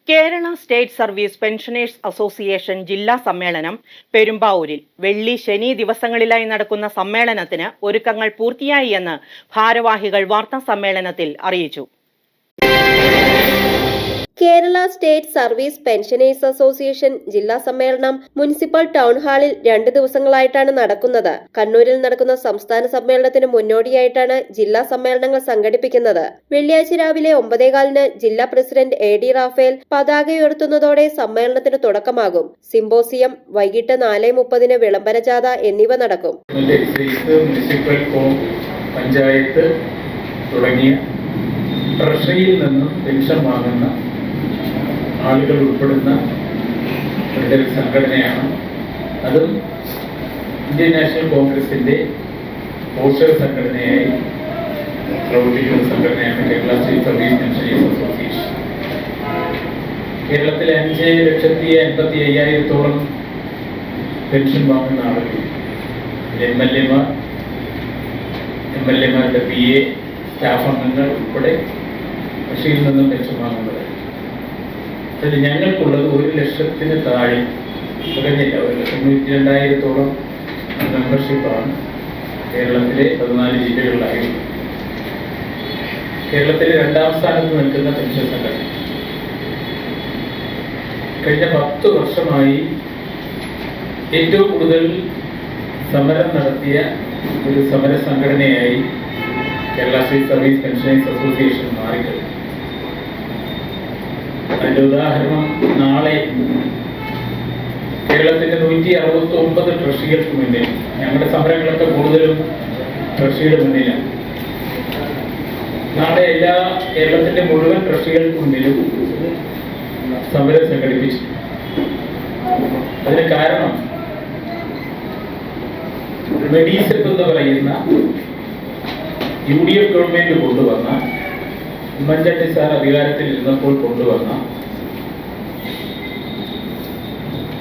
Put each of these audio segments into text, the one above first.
Kerala state service pensioners association ജില്ലാ സമ്മേളനം പെരുമ്പാവൂരിൽ വെള്ളി ശനി ദിവസങ്ങളിലായി നടക്കുന്ന സമ്മേളനത്തിന് ഒരുക്കങ്ങൾ പൂർത്തിയായി എന്ന് ഭാരവാഹികൾ വാർത്താസമ്മേളനത്തിൽ അറിയിച്ചു. Kerala state service pensioners association ജില്ലാ സമ്മേളനം മുനിസിപ്പൽ ടൗൺ ഹാളിൽ 2 ദിവസങ്ങളായിട്ടാണ് നടക്കുന്നത്. കണ്ണൂരിൽ നടക്കുന്ന സംസ്ഥാന സമ്മേളനത്തിന് മുന്നോടിയായിട്ടാണ് ജില്ലാ സമ്മേളനങ്ങൾ സംഘടിപ്പിക്കുന്നത്. വെള്ളിയാഴ്ച രാവിലെ 9:15 ജില്ലാ പ്രസിഡന്റ് AD റാഫേൽ പതാക ഉയർത്തുന്നതോടെ സമ്മേളനത്തിന് തുടക്കമാകും. സിംബോസിയം വൈകിട്ട് 4:30 വിളംബര ജാഥ എന്നിവ നടക്കും. പഞ്ചായത്ത് തുടങ്ങിയ ട്രഷറിയിൽ നിന്നും പെൻഷൻ വാങ്ങുന്ന ആളുകൾ ഉൾപ്പെടുന്ന ഒരു സംഘടനയാണ്. അതും ഇന്ത്യൻ നാഷണൽ കോൺഗ്രസിൻ്റെ പോഷക സംഘടനയായി പ്രവർത്തിക്കുന്ന സംഘടനയാണ് Kerala state service pensioners association. കേരളത്തിലെ 5,85,000 പെൻഷൻ വാങ്ങുന്ന ആളുകൾ, എംഎൽഎമാരുടെ PA സ്റ്റാഫ് അംഗങ്ങൾ ഉൾപ്പെടെ കൃഷിയിൽ നിന്നും പെൻഷൻ വാങ്ങുന്നത്. അതിൽ ഞങ്ങൾക്കുള്ളത് 1,00,000 താഴെ കുറഞ്ഞില്ല. 1,92,000 മെമ്പർഷിപ്പാണ് കേരളത്തിലെ 14 ജില്ലകളിലായി. കേരളത്തിലെ 2ാം സ്ഥാനത്ത് നിൽക്കുന്ന പെൻഷൻ സംഘടന കഴിഞ്ഞ 10 വർഷമായി ഏറ്റവും കൂടുതൽ സമരം നടത്തിയ ഒരു സമര സംഘടനയായി Kerala state service pensioners association മാറിക്കഴിഞ്ഞു. അതിൻ്റെ ഉദാഹരണം, നാളെ കേരളത്തിൻ്റെ 169 ട്രഷറികൾക്ക് മുന്നിൽ, ഞങ്ങളുടെ സമരങ്ങളൊക്കെ കൂടുതലും ട്രഷറിയുടെ മുന്നിലാണ്. നാളെ കേരളത്തിൻ്റെ മുഴുവൻ ട്രഷറികൾക്ക് മുന്നിലും സമരം സംഘടിപ്പിച്ചു. അതിന് കാരണം മെഡിസെപ്പ് എന്ന് പറയുന്ന UDF ഗവൺമെന്റ് കൊണ്ടുവന്ന, ഉമ്മൻചാണ്ടി സാർ അധികാരത്തിൽ ഇരുന്നപ്പോൾ കൊണ്ടുവന്ന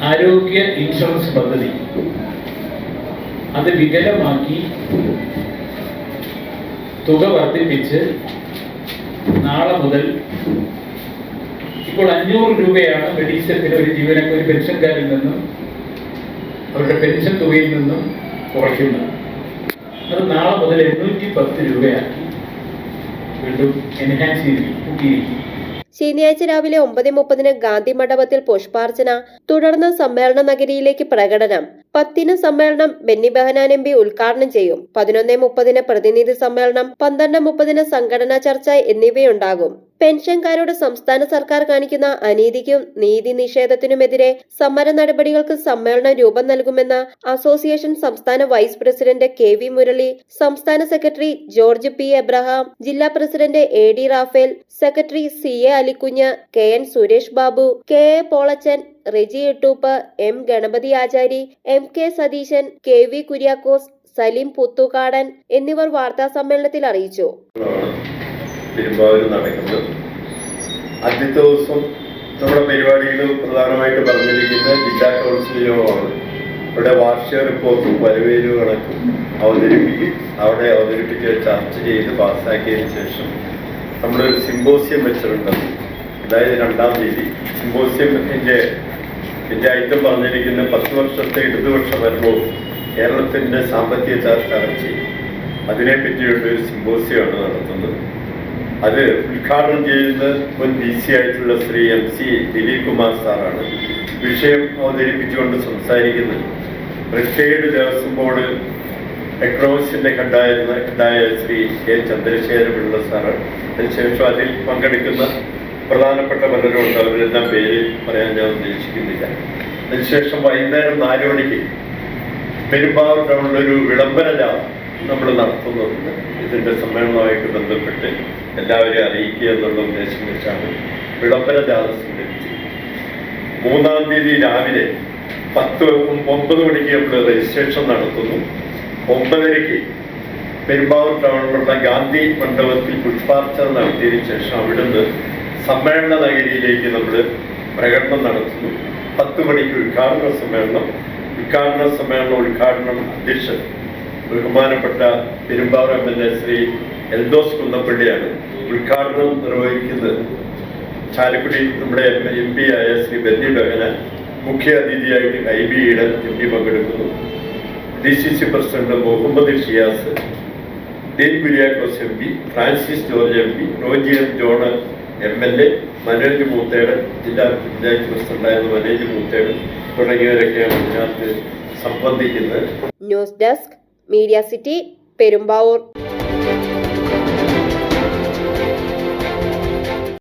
ആരോഗ്യ ഇൻഷുറൻസ് പദ്ധതി അത് വികലമാക്കി തുക വർദ്ധിപ്പിച്ച് നാളെ മുതൽ ഇപ്പോൾ 500 രൂപയാണ് മെഡിസെപ്പിന് ഒരു പെൻഷൻകാരിൽ നിന്നും അവരുടെ പെൻഷൻ തുകയിൽ നിന്നും കുറയ്ക്കുന്നത്. അത് നാളെ മുതൽ 810 രൂപയാക്കി വീണ്ടും എൻഹാൻസ് ചെയ്തിരിക്കും. ശനിയാഴ്ച രാവിലെ 9:30 ഗാന്ധി മണ്ഡപത്തിൽ പുഷ്പാർച്ചന, തുടർന്ന് സമ്മേളന നഗരിയിലേക്ക് പ്രകടനം. 10 സമ്മേളനം ബെന്നി ബെഹനാൻ MP ഉദ്ഘാടനം ചെയ്യും. 11:30 പ്രതിനിധി സമ്മേളനം, 12:30 സംഘടനാ ചർച്ച എന്നിവയുണ്ടാകും. പെൻഷൻകാരോട് സംസ്ഥാന സർക്കാർ കാണിക്കുന്ന അനീതിക്കും നീതി നിഷേധത്തിനുമെതിരെ സമര നടപടികൾക്ക് സമ്മേളനം രൂപം നൽകുമെന്ന് അസോസിയേഷൻ സംസ്ഥാന വൈസ് പ്രസിഡന്റ് KV മുരളി, സംസ്ഥാന സെക്രട്ടറി ജോർജ് P. എബ്രഹാം, ജില്ലാ president AD Raphael, secretary CA Alikunju, KN Suresh Babu, KA Polachan, Reji Ettoopp, M. Ganapathi Achari, MK Satheesan, KV Kuriakose, Saleem Puthukadan എന്നിവർ വാർത്താ സമ്മേളനത്തിൽ അറിയിച്ചു. പെരുമ്പാവൂർ നടക്കുന്നത് ആദ്യത്തെ ദിവസം നമ്മുടെ പരിപാടികൾ പ്രധാനമായിട്ട് പറഞ്ഞിരിക്കുന്ന ജില്ലാ കൗൺസിൽ യോഗമാണ്. ഇവിടെ വാർഷിക റിപ്പോർട്ടും വരവേലു കണക്കും അവതരിപ്പിക്കും. അവിടെ അവതരിപ്പിച്ച് ചർച്ച ചെയ്ത് പാസ്സാക്കിയതിന് ശേഷം നമ്മളൊരു സിംബോസിയം വെച്ചിട്ടുണ്ട്. അതായത് 2ാം തീയതി സിംബോസിയത്തിൻ്റെ ഐറ്റം പറഞ്ഞിരിക്കുന്ന 10 വർഷത്തെ ഇടതുപക്ഷ ഭരണവും കേരളത്തിൻ്റെ സാമ്പത്തിക തകർച്ചയും അതിനെപ്പറ്റിയുള്ളൊരു സിംബോസിയമാണ് നടത്തുന്നത്. അത് ഉദ്ഘാടനം ചെയ്യുന്ന മുൻ VC ആയിട്ടുള്ള ശ്രീ MC ദിലീപ് കുമാർ സാറാണ്. വിഷയം അവതരിപ്പിച്ചുകൊണ്ട് സംസാരിക്കുന്നത് റിട്ടയേർഡ് ദേവസ്വം ബോർഡ് എക്കണോമിക്സിൻ്റെ ഹെഡായ ശ്രീ K. ചന്ദ്രശേഖര പിള്ള സാറ്. അതിനുശേഷം അതിൽ പങ്കെടുക്കുന്ന പ്രധാനപ്പെട്ട പലരുണ്ട്. അവരെല്ലാം പേര് പറയാൻ ഞാൻ ഉദ്ദേശിക്കുന്നില്ല. അതിനുശേഷം വൈകുന്നേരം 4 മണിക്ക് പെരുമ്പാവൂർ ടൗണിലൊരു വിളംബര ജാഥ നമ്മൾ നടത്തുന്നുണ്ട്. ഇതിൻ്റെ സമ്മേളനവുമായിട്ട് ബന്ധപ്പെട്ട് എല്ലാവരെയും അറിയിക്കുക എന്നുള്ള ഉദ്ദേശം വെച്ചാണ് വിളംബര ജാഥ സംഘടിപ്പിച്ചത്. 3-ാം തീയതി രാവിലെ 9 മണിക്ക് നമ്മൾ രജിസ്ട്രേഷൻ നടത്തുന്നു. 9:30 പെരുമ്പാവൂർ ടൗണിലുള്ള ഗാന്ധി മണ്ഡപത്തിൽ പുഷ്പാർച്ചന നടത്തിയതിനു ശേഷം അവിടുന്ന് സമ്മേളന നഗരിയിലേക്ക് നമ്മൾ പ്രകടനം നടത്തുന്നു. 10 മണിക്ക് ഉദ്ഘാടന സമ്മേളനം അധ്യക്ഷൻ ബഹുമാനപ്പെട്ട പെരുമ്പാവൂർ MLA ശ്രീ എൽദോസ് കുന്നപ്പള്ളിയാണ്. ഉദ്ഘാടനം നിർവഹിക്കുന്നത് ചാലക്കുടി നമ്മുടെ MP ആയ ശ്രീ ബെന്നി ബെഹനാൻ മുഖ്യ അതിഥിയായിട്ട് IB ഈഡൻ MP പങ്കെടുക്കുന്നു. DCC president Muhammad Shiyas, Dean Kuriakose MP, Francis George MP, Roji M John MLA, Manoj Moothedan ജില്ലാ പഞ്ചായത്ത് പ്രസിഡന്റായിരുന്ന മനോജ് മൂത്തേടൻ തുടങ്ങിയവരൊക്കെയാണ് ഇതിനകത്ത് സംബന്ധിക്കുന്നത്. News desk media city Perumbavoor.